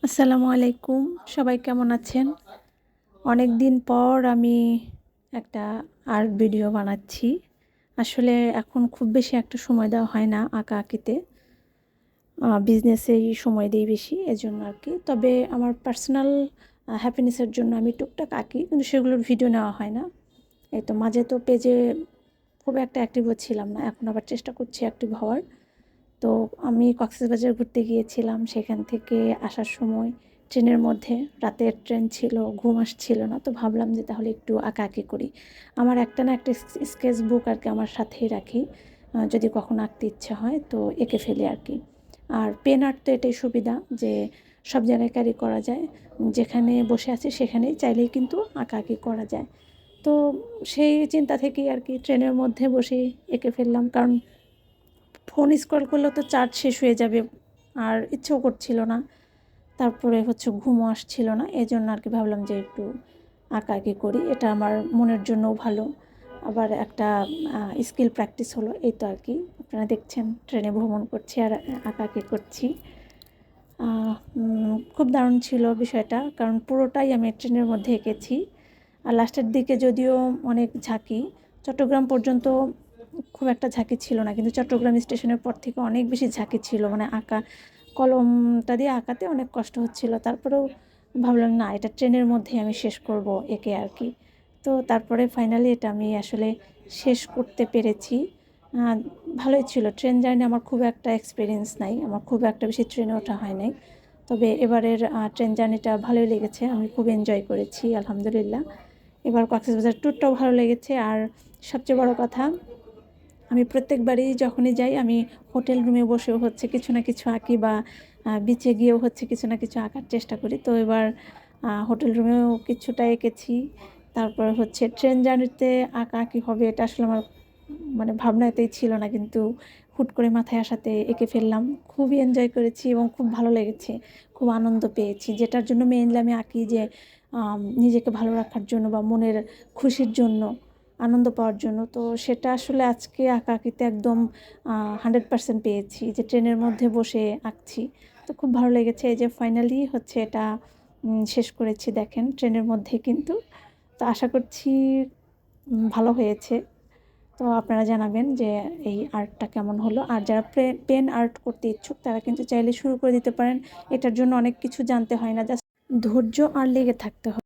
আসসালামু আলাইকুম। সবাই কেমন আছেন? অনেক দিন পর আমি একটা আর্ট ভিডিও বানাচ্ছি। আসলে এখন খুব বেশি একটা সময় দেওয়া হয় না আঁকাআঁকিতে। বিজনেসেই সময় দেই বেশি, এজন্য আর কি। তবে আমার পার্সোনাল হ্যাপিনেসের জন্য আমি টুকটাক আঁকি, কিন্তু সেগুলোর ভিডিও নেওয়া হয় না। এই তো মাঝে তো পেজে খুব একটা অ্যাক্টিভও ছিলাম না। এখন আবার চেষ্টা করছি অ্যাক্টিভ হওয়ার। তো আমি কক্সবাজার ঘুরতে গিয়েছিলাম। সেখান থেকে আসার সময় ট্রেনের মধ্যে, রাতের ট্রেন ছিল, ঘুম আসছিল না। তো ভাবলাম যে তাহলে একটু আঁকাআঁকি করি। আমার একটা না একটা স্কেচ বুক আর কি আমার সাথেই রাখি। যদি কখনো আঁকতে ইচ্ছা হয় তো এঁকে ফেলি আর কি। আর পেন আর্ট তো এটাই সুবিধা যে সব জায়গায় ক্যারি করা যায়। যেখানে বসে আছি সেখানেই চাইলেই কিন্তু আঁকাআঁকি করা যায়। তো সেই চিন্তা থেকেই আর কি ট্রেনের মধ্যে বসেই এঁকে ফেললাম। কারণ ফোন স্ক্রল করলেও তো চার্জ শেষ হয়ে যাবে, আর ইচ্ছেও করছিল না। তারপরে হচ্ছে ঘুমও আসছিল না, এই জন্য আর কি ভাবলাম যে একটু আঁকাআঁকি করি। এটা আমার মনের জন্যও ভালো, আবার একটা স্কিল প্র্যাকটিস হলো। এই তো আর কি, আপনারা দেখছেন ট্রেনে ভ্রমণ করছি আর আঁকাআঁকি করছি। খুব দারুণ ছিল বিষয়টা, কারণ পুরোটাই আমি ট্রেনের মধ্যে এঁকেছি। আর লাস্টের দিকে যদিও অনেক ঝাঁকি, চট্টগ্রাম পর্যন্ত খুব একটা ঝাঁকি ছিল না, কিন্তু চট্টগ্রাম স্টেশনের পর থেকে অনেক বেশি ঝাঁকি ছিল। মানে আঁকা কলমটা দিয়ে আঁকাতে অনেক কষ্ট হচ্ছিল। তারপরেও ভাবলাম না, এটা ট্রেনের মধ্যেই আমি শেষ করব এঁকে আর কি। তো তারপরে ফাইনালি এটা আমি আসলে শেষ করতে পেরেছি। ভালোই ছিল। ট্রেন জার্নি আমার খুব একটা এক্সপিরিয়েন্স নাই, আমার খুব একটা বেশি ট্রেনে ওঠা হয় নাই। তবে এবারের ট্রেন জার্নিটা ভালোই লেগেছে, আমি খুব এনজয় করেছি আলহামদুলিল্লাহ। এবার কক্সবাজার ট্যুরটাও ভালো লেগেছে। আর সবচেয়ে বড় কথা, আমি প্রত্যেকবারই যখনই যাই আমি হোটেল রুমে বসেও হচ্ছে কিছু না কিছু আঁকি, বা বিচে গিয়েও হচ্ছে কিছু না কিছু আঁকার চেষ্টা করি। তো এবার হোটেল রুমেও কিছুটা এঁকেছি। তারপর হচ্ছে ট্রেন জার্নিতে আঁকাআঁকি হবে এটা আসলে আমার মানে ভাবনাতেই ছিল না, কিন্তু হুট করে মাথায় আসাতে এঁকে ফেললাম। খুবই এনজয় করেছি এবং খুব ভালো লেগেছে, খুব আনন্দ পেয়েছি। যেটার জন্য মেইনলি আমি আঁকি, যে নিজেকে ভালো রাখার জন্য বা মনের খুশির জন্য, আনন্দ পাওয়ার জন্য। তো সেটা আসলে আজকে আঁকাআঁকিতে একদম 100% পেয়েছি, যে ট্রেনের মধ্যে বসে আঁকছি। তো খুব ভালো লেগেছে। এই যে ফাইনালি হচ্ছে এটা শেষ করেছি, দেখেন ট্রেনের মধ্যে কিন্তু। তো আশা করছি ভালো হয়েছে। তো আপনারা জানাবেন যে এই আর্টটা কেমন হলো। আর যারা পেন আর্ট করতে ইচ্ছুক তারা কিন্তু চাইলে শুরু করে দিতে পারেন। এটার জন্য অনেক কিছু জানতে হয় না, জাস্ট ধৈর্য আর লেগে থাকতে হয়।